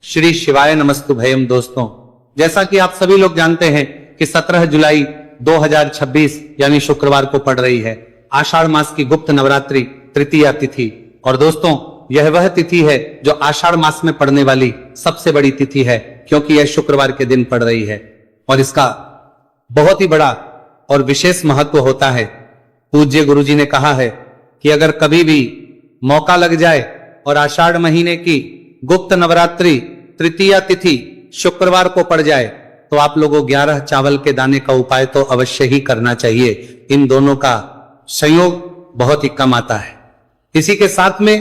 श्री शिवाय नमस्तु भयम। दोस्तों, जैसा कि आप सभी लोग जानते हैं कि 17 जुलाई 2026 यानी शुक्रवार को पड़ रही है आषाढ़ मास की गुप्त नवरात्रि तृतीया तिथि। और दोस्तों, यह वह तिथि है जो आषाढ़ मास में पड़ने वाली सबसे बड़ी तिथि है, क्योंकि यह शुक्रवार के दिन पड़ रही है और इसका बहुत ही बड़ा और विशेष महत्व होता है। पूज्य गुरुजी ने कहा है कि अगर कभी भी मौका लग जाए और आषाढ़ महीने की गुप्त नवरात्रि तृतीया तिथि शुक्रवार को पड़ जाए तो आप लोगों 11 चावल के दाने का उपाय तो अवश्य ही करना चाहिए। इन दोनों का संयोग बहुत ही कम आता है। इसी के साथ में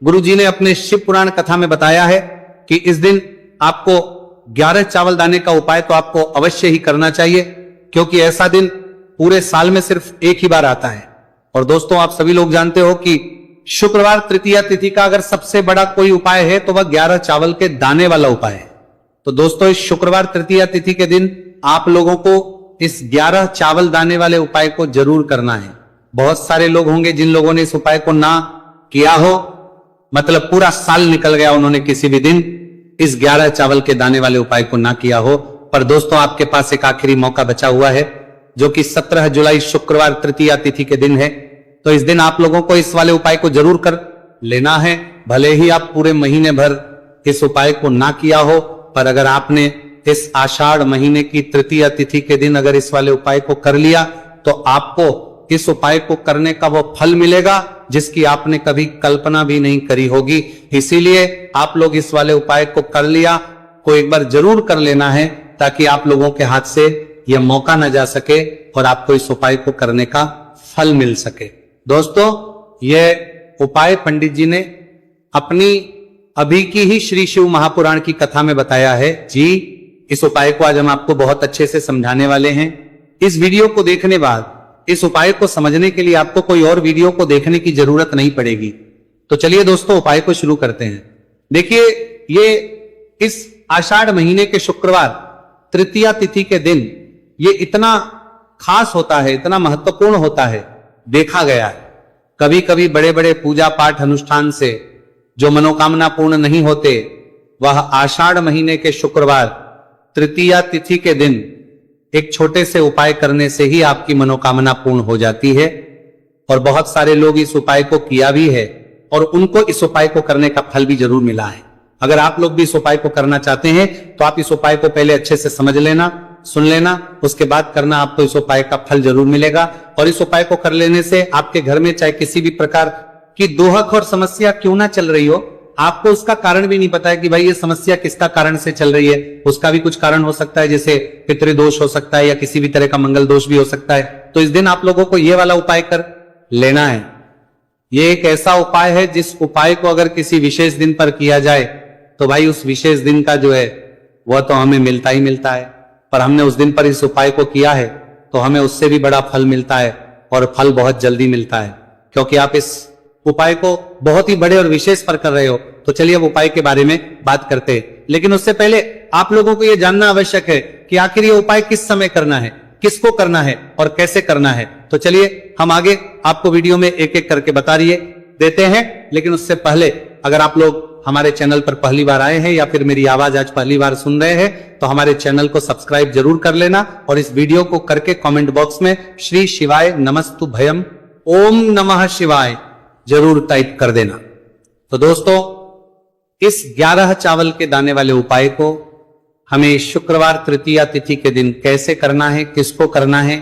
गुरुजी ने अपने शिव पुराण कथा में बताया है कि इस दिन आपको 11 चावल दाने का उपाय तो आपको अवश्य ही करना चाहिए, क्योंकि ऐसा दिन पूरे साल में सिर्फ एक ही बार आता है। और दोस्तों, आप सभी लोग जानते हो कि शुक्रवार तृतीया तिथि का अगर सबसे बड़ा कोई उपाय है तो वह 11 चावल के दाने वाला उपाय है। तो दोस्तों, इस शुक्रवार तृतीया तिथि के दिन आप लोगों को इस 11 चावल दाने वाले उपाय को जरूर करना है। बहुत सारे लोग होंगे जिन लोगों ने इस उपाय को ना किया हो, मतलब पूरा साल निकल गया, उन्होंने किसी भी दिन इस 11 चावल के दाने वाले उपाय को ना किया हो। पर दोस्तों, आपके पास एक आखिरी मौका बचा हुआ है, जो कि 17 जुलाई शुक्रवार तृतीया तिथि के दिन है। तो इस दिन आप लोगों को इस वाले उपाय को जरूर कर लेना है। भले ही आप पूरे महीने भर इस उपाय को ना किया हो, पर अगर आपने इस आषाढ़ महीने की तृतीया तिथि के दिन अगर इस वाले उपाय को कर लिया तो आपको इस उपाय को करने का वो फल मिलेगा जिसकी आपने कभी कल्पना भी नहीं करी होगी। इसीलिए आप लोग इस वाले उपाय को कर लिया को एक बार जरूर कर लेना है, ताकि आप लोगों के हाथ से यह मौका न जा सके और आपको इस उपाय को करने का फल मिल सके। दोस्तों, यह उपाय पंडित जी ने अपनी अभी की ही श्री शिव महापुराण की कथा में बताया है जी। इस उपाय को आज हम आपको बहुत अच्छे से समझाने वाले हैं। इस वीडियो को देखने बाद इस उपाय को समझने के लिए आपको कोई और वीडियो को देखने की जरूरत नहीं पड़ेगी। तो चलिए दोस्तों, उपाय को शुरू करते हैं। देखिए, ये इस आषाढ़ महीने के शुक्रवार तृतीया तिथि के दिन ये इतना खास होता है, इतना महत्वपूर्ण होता है। देखा गया है कभी कभी बड़े बड़े पूजा पाठ अनुष्ठान से जो मनोकामना पूर्ण नहीं होते, वह आषाढ़ महीने के शुक्रवार तृतीया तिथि के दिन एक छोटे से उपाय करने से ही आपकी मनोकामना पूर्ण हो जाती है। और बहुत सारे लोग इस उपाय को किया भी है और उनको इस उपाय को करने का फल भी जरूर मिला है। अगर आप लोग भी इस उपाय को करना चाहते हैं तो आप इस उपाय को पहले अच्छे से समझ लेना, सुन लेना, उसके बाद करना, आपको इस उपाय का फल जरूर मिलेगा। और इस उपाय को कर लेने से आपके घर में चाहे किसी भी प्रकार की दोहक और समस्या क्यों ना चल रही हो, आपको उसका कारण भी नहीं पता है कि भाई ये समस्या किसका कारण से चल रही है, उसका भी कुछ कारण हो सकता है, जैसे पितृदोष हो सकता है या किसी भी तरह का मंगल दोष भी हो सकता है। तो इस दिन आप लोगों को ये वाला उपाय कर लेना है। ये एक ऐसा उपाय है जिस उपाय को अगर किसी विशेष दिन पर किया जाए तो भाई उस विशेष दिन का जो है वह तो हमें मिलता ही मिलता है। पर हमने उस दिन पर इस उपाय को किया है तो हमें उससे भी बड़ा फल मिलता है, और फल बहुत जल्दी मिलता है, क्योंकि आप इस उपाय को बहुत ही बड़े और विशेष पर कर रहे हो। तो चलिए अब उपाय के बारे में बात करते हैं, लेकिन उससे पहले आप लोगों को यह जानना आवश्यक है कि आखिर ये उपाय किस समय करना है, किसको करना है और कैसे करना है। तो चलिए हम आगे आपको वीडियो में एक एक करके बता देते हैं। लेकिन उससे पहले अगर आप लोग हमारे चैनल पर पहली बार आए हैं या फिर मेरी आवाज आज पहली बार सुन रहे हैं तो हमारे चैनल को सब्सक्राइब जरूर कर लेना, और इस वीडियो को करके कमेंट बॉक्स में श्री शिवाय नमस्तु भयम ओम नमः शिवाय जरूर टाइप कर देना। तो दोस्तों, इस 11 चावल के दाने वाले उपाय को हमें शुक्रवार तृतीया तिथि के दिन कैसे करना है, किसको करना है,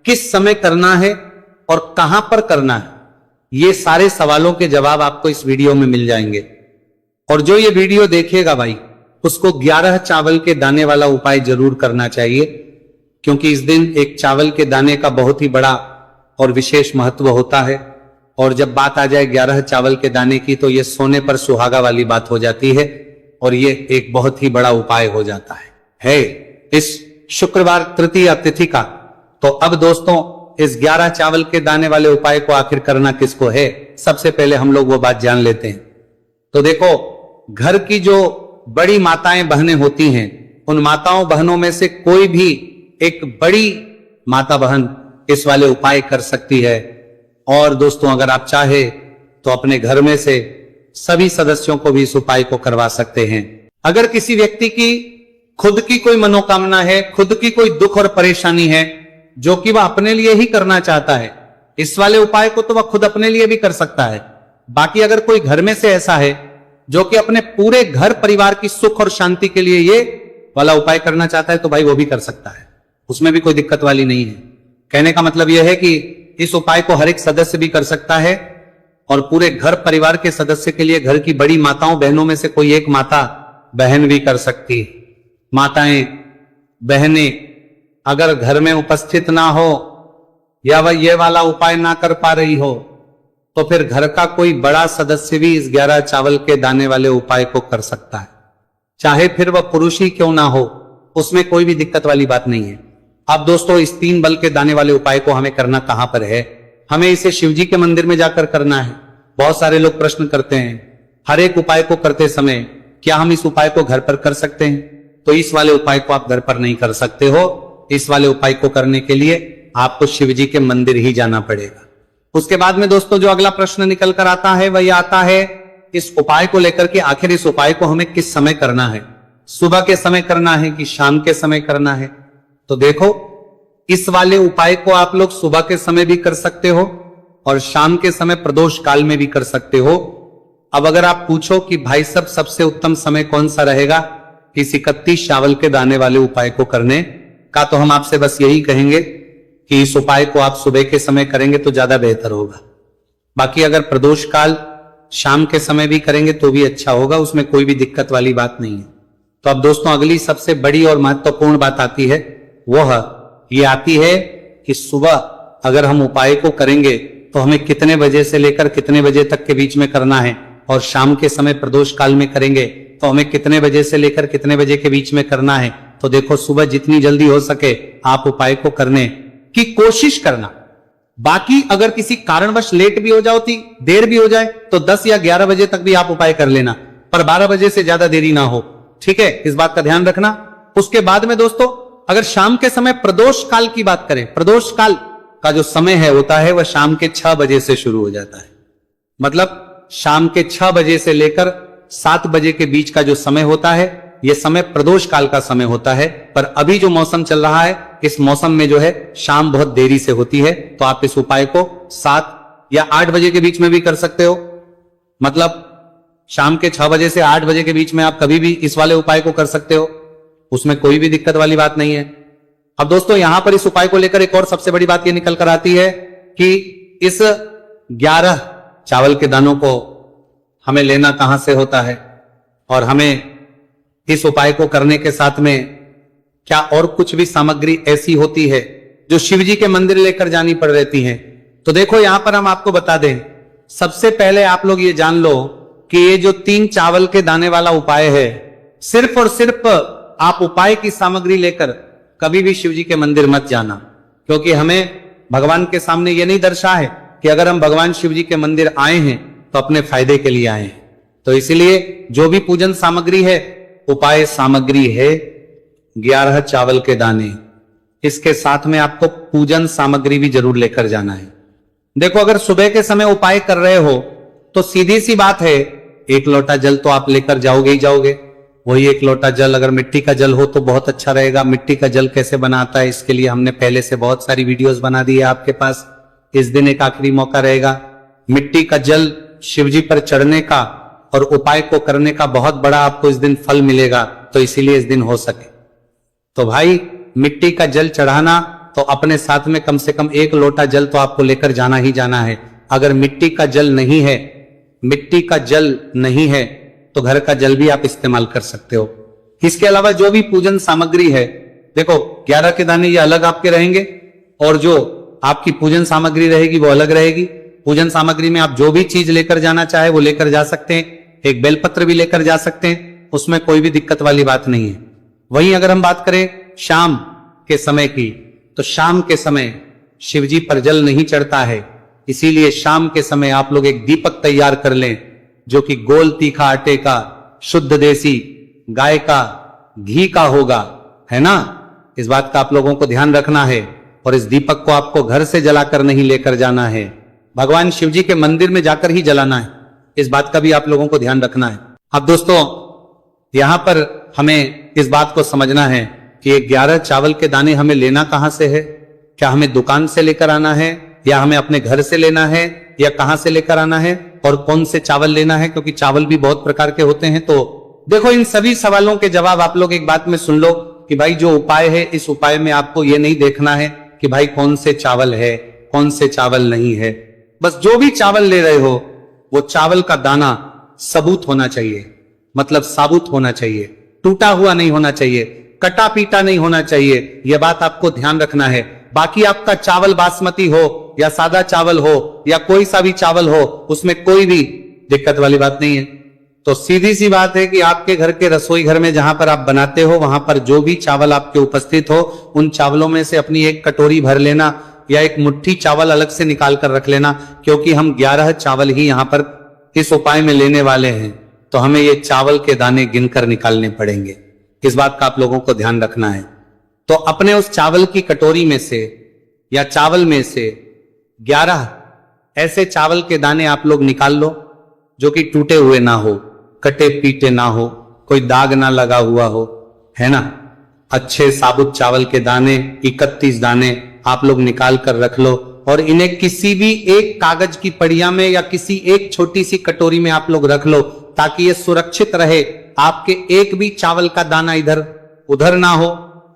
किस समय करना है और कहां पर करना है, ये सारे सवालों के जवाब आपको इस वीडियो में मिल जाएंगे। और जो ये वीडियो देखेगा भाई, उसको 11 चावल के दाने वाला उपाय जरूर करना चाहिए, क्योंकि इस दिन एक चावल के दाने का बहुत ही बड़ा और विशेष महत्व होता है। और जब बात आ जाए 11 चावल के दाने की तो ये सोने पर सुहागा वाली बात हो जाती है, और ये एक बहुत ही बड़ा उपाय हो जाता है इस शुक्रवार तृतीया तिथि का। तो अब दोस्तों, इस 11 चावल के दाने वाले उपाय को आखिर करना किसको है, सबसे पहले हम लोग वो बात जान लेते हैं। तो देखो, घर की जो बड़ी माताएं बहनें होती हैं, उन माताओं बहनों में से कोई भी एक बड़ी माता बहन इस वाले उपाय कर सकती है। और दोस्तों, अगर आप चाहे तो अपने घर में से सभी सदस्यों को भी इस उपाय को करवा सकते हैं। अगर किसी व्यक्ति की खुद की कोई मनोकामना है, खुद की कोई दुख और परेशानी है जो कि वह अपने लिए ही करना चाहता है, इस वाले उपाय को तो वह खुद अपने लिए भी कर सकता है। बाकी अगर कोई घर में से ऐसा है जो कि अपने पूरे घर परिवार की सुख और शांति के लिए ये वाला उपाय करना चाहता है, तो भाई वो भी कर सकता है, उसमें भी कोई दिक्कत वाली नहीं है। कहने का मतलब यह है कि इस उपाय को हर एक सदस्य भी कर सकता है और पूरे घर परिवार के सदस्य के लिए घर की बड़ी माताओं बहनों में से कोई एक माता बहन भी कर सकती है। माताएं बहनें अगर घर में उपस्थित ना हो या वह ये वाला उपाय ना कर पा रही हो, तो फिर घर का कोई बड़ा सदस्य भी इस 11 चावल के दाने वाले उपाय को कर सकता है, चाहे फिर वह पुरुष ही क्यों ना हो, उसमें कोई भी दिक्कत वाली बात नहीं है। अब दोस्तों, इस 3 बल के दाने वाले उपाय को हमें करना कहां पर है? हमें इसे शिवजी के मंदिर में जाकर करना है। बहुत सारे लोग प्रश्न करते हैं, हर एक उपाय को करते समय क्या हम इस उपाय को घर पर कर सकते हैं? तो इस वाले उपाय को आप घर पर नहीं कर सकते हो। इस वाले उपाय को करने के लिए आपको शिवजी के मंदिर ही जाना पड़ेगा। उसके बाद में दोस्तों जो अगला प्रश्न निकल कर आता है वह आता है इस उपाय को लेकर के, आखिर इस उपाय को हमें किस समय करना है? सुबह के समय करना है कि शाम के समय करना है? तो देखो, इस वाले उपाय को आप लोग सुबह के समय भी कर सकते हो और शाम के समय प्रदोष काल में भी कर सकते हो। अब अगर आप पूछो कि भाई साहब सबसे उत्तम समय कौन सा रहेगा इस 31 चावल के दाने वाले उपाय को करने का, तो हम आपसे बस यही कहेंगे कि इस उपाय को आप सुबह के समय करेंगे तो ज्यादा बेहतर होगा। बाकी अगर प्रदोष काल शाम के समय भी करेंगे तो भी अच्छा होगा, उसमें कोई भी दिक्कत वाली बात नहीं है। तो अब दोस्तों अगली सबसे बड़ी और महत्वपूर्ण बात आती है, वह ये आती है कि सुबह अगर हम उपाय को करेंगे तो हमें कितने बजे से लेकर कितने बजे तक के बीच में करना है, और शाम के समय प्रदोष काल में करेंगे तो हमें कितने बजे से लेकर कितने बजे के बीच में करना है। तो देखो, सुबह जितनी जल्दी हो सके आप उपाय को करने की कोशिश करना। बाकी अगर किसी कारणवश लेट भी हो जाती, देर भी हो जाए, तो 10 या 11 बजे तक भी आप उपाय कर लेना, पर 12 बजे से ज्यादा देरी ना हो। ठीक है, इस बात का ध्यान रखना। उसके बाद में दोस्तों अगर शाम के समय प्रदोष काल की बात करें, प्रदोष काल का जो समय है होता है वह शाम के 6 बजे से शुरू हो जाता है। मतलब शाम के 6 बजे से लेकर 7 बजे के बीच का जो समय होता है यह समय प्रदोष काल का समय होता है। पर अभी जो मौसम चल रहा है, इस मौसम में जो है शाम बहुत देरी से होती है, तो आप इस उपाय को 7 या 8 बजे के बीच में भी कर सकते हो। मतलब शाम के 6 बजे से 8 बजे के बीच में आप कभी भी इस वाले उपाय को कर सकते हो, उसमें कोई भी दिक्कत वाली बात नहीं है। अब दोस्तों यहां पर इस उपाय को लेकर एक और सबसे बड़ी बात यह निकल कर आती है कि इस 11 चावल के दानों को हमें लेना कहां से होता है, और हमें इस उपाय को करने के साथ में क्या और कुछ भी सामग्री ऐसी होती है जो शिवजी के मंदिर लेकर जानी पड़ रहती है। तो देखो यहां पर हम आपको बता दें, सबसे पहले आप लोग ये जान लो कि ये जो 3 चावल के दाने वाला उपाय है, सिर्फ और सिर्फ आप उपाय की सामग्री लेकर कभी भी शिवजी के मंदिर मत जाना, क्योंकि हमें भगवान के सामने ये नहीं दर्शा है कि अगर हम भगवान शिवजी के मंदिर आए हैं तो अपने फायदे के लिए आए हैं। तो इसलिए जो भी पूजन सामग्री है, उपाय सामग्री है 11 चावल के दाने, इसके साथ में आपको पूजन सामग्री भी जरूर लेकर जाना है। देखो अगर सुबह के समय उपाय कर रहे हो तो सीधी सी बात है, 1 लोटा जल तो आप लेकर जाओगे ही जाओगे। वही 1 लोटा जल अगर मिट्टी का जल हो तो बहुत अच्छा रहेगा। मिट्टी का जल कैसे बनाता है इसके लिए हमने पहले से बहुत सारी वीडियोस बना दी है आपके पास। इस दिन एक आखिरी मौका रहेगा, मिट्टी का जल शिवजी पर चढ़ने का और उपाय को करने का बहुत बड़ा आपको इस दिन फल मिलेगा। तो इसीलिए इस दिन हो सके तो भाई मिट्टी का जल चढ़ाना, तो अपने साथ में कम से कम 1 लोटा जल तो आपको लेकर जाना ही जाना है। अगर मिट्टी का जल नहीं है, मिट्टी का जल नहीं है तो घर का जल भी आप इस्तेमाल कर सकते हो। इसके अलावा जो भी पूजन सामग्री है, देखो 11 के दाने ये अलग आपके रहेंगे और जो आपकी पूजन सामग्री रहेगी वो अलग रहेगी। पूजन सामग्री में आप जो भी चीज लेकर जाना चाहे वो लेकर जा सकते हैं। एक बेलपत्र भी लेकर जा सकते हैं, उसमें कोई भी दिक्कत वाली बात नहीं है। वहीं अगर हम बात करें शाम के समय की, तो शाम के समय शिवजी पर जल नहीं चढ़ता है, इसीलिए शाम के समय आप लोग एक दीपक तैयार कर लें जो कि गोल तीखा आटे का, शुद्ध देसी गाय का घी का होगा, है ना। इस बात का आप लोगों को ध्यान रखना है। और इस दीपक को आपको घर से जलाकर नहीं लेकर जाना है, भगवान शिवजी के मंदिर में जाकर ही जलाना है। इस बात का भी आप लोगों को ध्यान रखना है। अब दोस्तों यहां पर हमें इस बात को समझना है कि ये 11 चावल के दाने हमें लेना कहां से है। क्या हमें दुकान से लेकर आना है, या हमें अपने घर से लेना है, या कहां से लेकर आना है, और कौन से चावल लेना है, क्योंकि चावल भी बहुत प्रकार के होते हैं। तो देखो, इन सभी सवालों के जवाब आप लोग एक बात में सुन लो कि भाई जो उपाय है, इस उपाय में आपको ये नहीं देखना है कि भाई कौन से चावल है, कौन से चावल नहीं है। बस जो भी चावल ले रहे हो वो चावल का दाना सबूत होना चाहिए, मतलब साबुत होना चाहिए, टूटा हुआ नहीं होना चाहिए, कटा पीटा नहीं होना चाहिए। यह बात आपको ध्यान रखना है। बाकी आपका चावल बासमती हो या सादा चावल हो या कोई सा भी चावल हो, उसमें कोई भी दिक्कत वाली बात नहीं है। तो सीधी सी बात है कि आपके घर के रसोई घर में जहां पर आप बनाते हो, वहां पर जो भी चावल आपके उपस्थित हो, उन चावलों में से अपनी एक कटोरी भर लेना या एक मुट्ठी चावल अलग से निकाल कर रख लेना, क्योंकि हम 11 चावल ही यहां पर इस उपाय में लेने वाले हैं। तो हमें ये चावल के दाने गिनकर निकालने पड़ेंगे। इस बात का आप लोगों को ध्यान रखना है। तो अपने उस चावल की कटोरी में से या चावल में से 11 ऐसे चावल के दाने आप लोग निकाल लो जो कि टूटे हुए ना हो, कटे पीटे ना हो, कोई दाग ना लगा हुआ हो, है ना। अच्छे साबुत चावल के दाने 31 दाने आप लोग निकाल कर रख लो, और इन्हें किसी भी एक कागज की पड़िया में या किसी एक छोटी सी कटोरी में आप लोग रख लो, ताकि ये सुरक्षित रहे, आपके एक भी चावल का दाना इधर उधर ना हो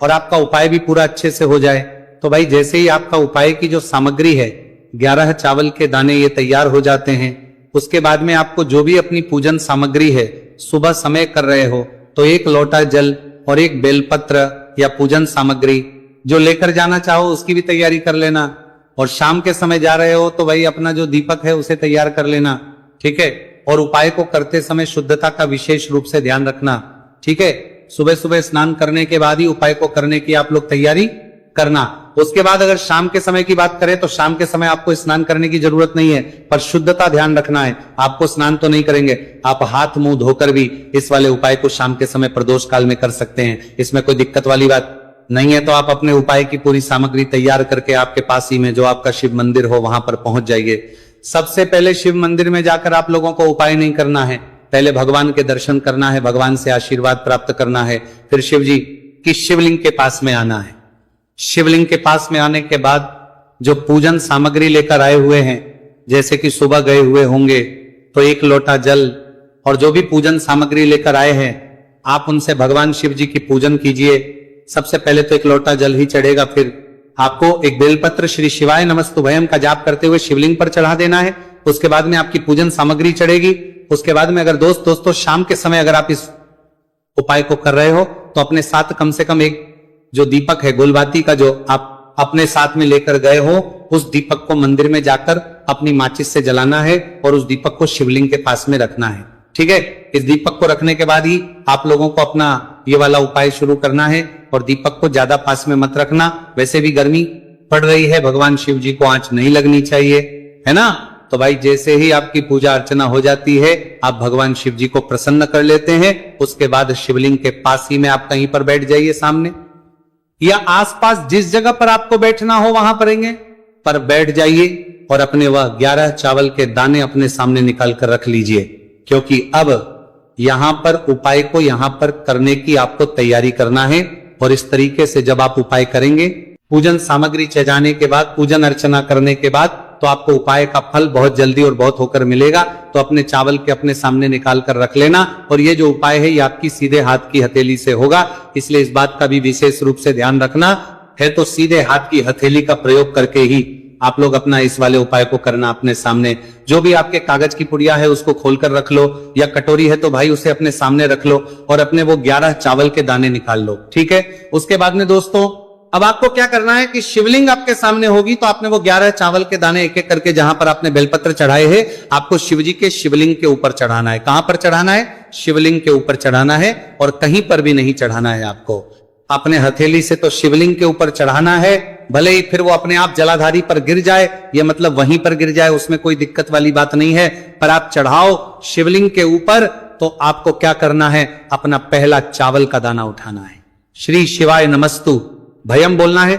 और आपका उपाय भी पूरा अच्छे से हो जाए। तो भाई जैसे ही आपका उपाय की जो सामग्री है, 11 चावल के दाने ये तैयार हो जाते हैं, उसके बाद में आपको जो भी अपनी पूजन सामग्री है, सुबह समय कर रहे हो तो 1 लोटा जल और 1 बेलपत्र या पूजन सामग्री जो लेकर जाना चाहो उसकी भी तैयारी कर लेना। और शाम के समय जा रहे हो तो भाई अपना जो दीपक है उसे तैयार कर लेना, ठीक है। और उपाय को करते समय शुद्धता का विशेष रूप से ध्यान रखना, ठीक है। सुबह सुबह स्नान करने के बाद ही उपाय को करने की आप लोग तैयारी करना। उसके बाद अगर शाम के समय की बात करें तो शाम के समय आपको स्नान करने की जरूरत नहीं है, पर शुद्धता ध्यान रखना है। आपको स्नान तो नहीं करेंगे, आप हाथ मुंह धोकर भी इस वाले उपाय को शाम के समय प्रदोष काल में कर सकते हैं, इसमें कोई दिक्कत वाली बात नहीं है। तो आप अपने उपाय की पूरी सामग्री तैयार करके आपके पास ही में जो आपका शिव मंदिर हो वहां पर पहुंच जाइए। सबसे पहले शिव मंदिर में जाकर आप लोगों को उपाय नहीं करना है, पहले भगवान के दर्शन करना है, भगवान से आशीर्वाद प्राप्त करना है, फिर शिव जी की शिवलिंग के पास में आना है। शिवलिंग के पास में आने के बाद जो पूजन सामग्री लेकर आए हुए हैं, जैसे कि सुबह गए हुए होंगे तो 1 लोटा जल और जो भी पूजन सामग्री लेकर आए हैं, आप उनसे भगवान शिव जी की पूजन कीजिए। सबसे पहले तो 1 लोटा जल ही चढ़ेगा, फिर आपको एक बेलपत्र श्री शिवाय नमस्तुभयम का जाप करते हुए शिवलिंग पर चढ़ा देना है। उसके बाद में आपकी पूजन सामग्री चढ़ेगी। उसके बाद में अगर दोस्तों शाम के समय अगर आप इस उपाय को कर रहे हो तो अपने साथ कम से कम एक जो दीपक है गोलबाती का जो आप अपने साथ में लेकर गए हो, उस दीपक को मंदिर में जाकर अपनी माचिस से जलाना है और उस दीपक को शिवलिंग के पास में रखना है, ठीक है। इस दीपक को रखने के बाद ही आप लोगों को अपना ये वाला उपाय शुरू करना है, और दीपक को ज्यादा पास में मत रखना। वैसे भी गर्मी पड़ रही है, भगवान शिव जी को आंच नहीं लगनी चाहिए, है ना। तो भाई जैसे ही आपकी पूजा अर्चना हो जाती है, आप भगवान शिव जी को प्रसन्न कर लेते हैं। उसके बाद शिवलिंग के पास ही में आप कहीं पर बैठ जाइए, सामने या आसपास जिस जगह पर आपको बैठना हो वहां पर बैठ जाइए, और अपने वह 11 चावल के दाने अपने सामने निकाल कर रख लीजिए, क्योंकि अब यहां पर उपाय को यहां पर करने की आपको तैयारी करना है। और इस तरीके से जब आप उपाय करेंगे, पूजन सामग्री सजाने के बाद, पूजन अर्चना करने के बाद, तो आपको उपाय का फल बहुत जल्दी और बहुत होकर मिलेगा। तो अपने चावल के अपने सामने निकाल कर रख लेना। और ये जो उपाय है ये आपकी सीधे हाथ की हथेली से होगा, इसलिए इस बात का भी विशेष रूप से ध्यान रखना है। तो सीधे हाथ की हथेली का प्रयोग करके ही आप लोग अपना इस वाले उपाय को करना। अपने सामने जो भी आपके कागज की पुड़िया है उसको खोलकर रख लो, या कटोरी है तो भाई उसे अपने सामने रख लो, और अपने वो 11 चावल के दाने निकाल लो, ठीक है। उसके बाद में दोस्तों अब आपको क्या करना है कि शिवलिंग आपके सामने होगी, तो आपने वो 11 चावल के दाने एक एक करके जहां पर आपने बेलपत्र चढ़ाए हैं, आपको शिव जी के शिवलिंग के ऊपर चढ़ाना है। कहां पर चढ़ाना है? शिवलिंग के ऊपर चढ़ाना है, और कहीं पर भी नहीं चढ़ाना है आपको। अपने हथेली से तो शिवलिंग के ऊपर चढ़ाना है, भले ही फिर वो अपने आप जलाधारी पर गिर जाए, ये मतलब वहीं पर गिर जाए, उसमें कोई दिक्कत वाली बात नहीं है, पर आप चढ़ाओ शिवलिंग के ऊपर। तो आपको क्या करना है? अपना पहला चावल का दाना उठाना है, श्री शिवाय नमस्तु भयम बोलना है।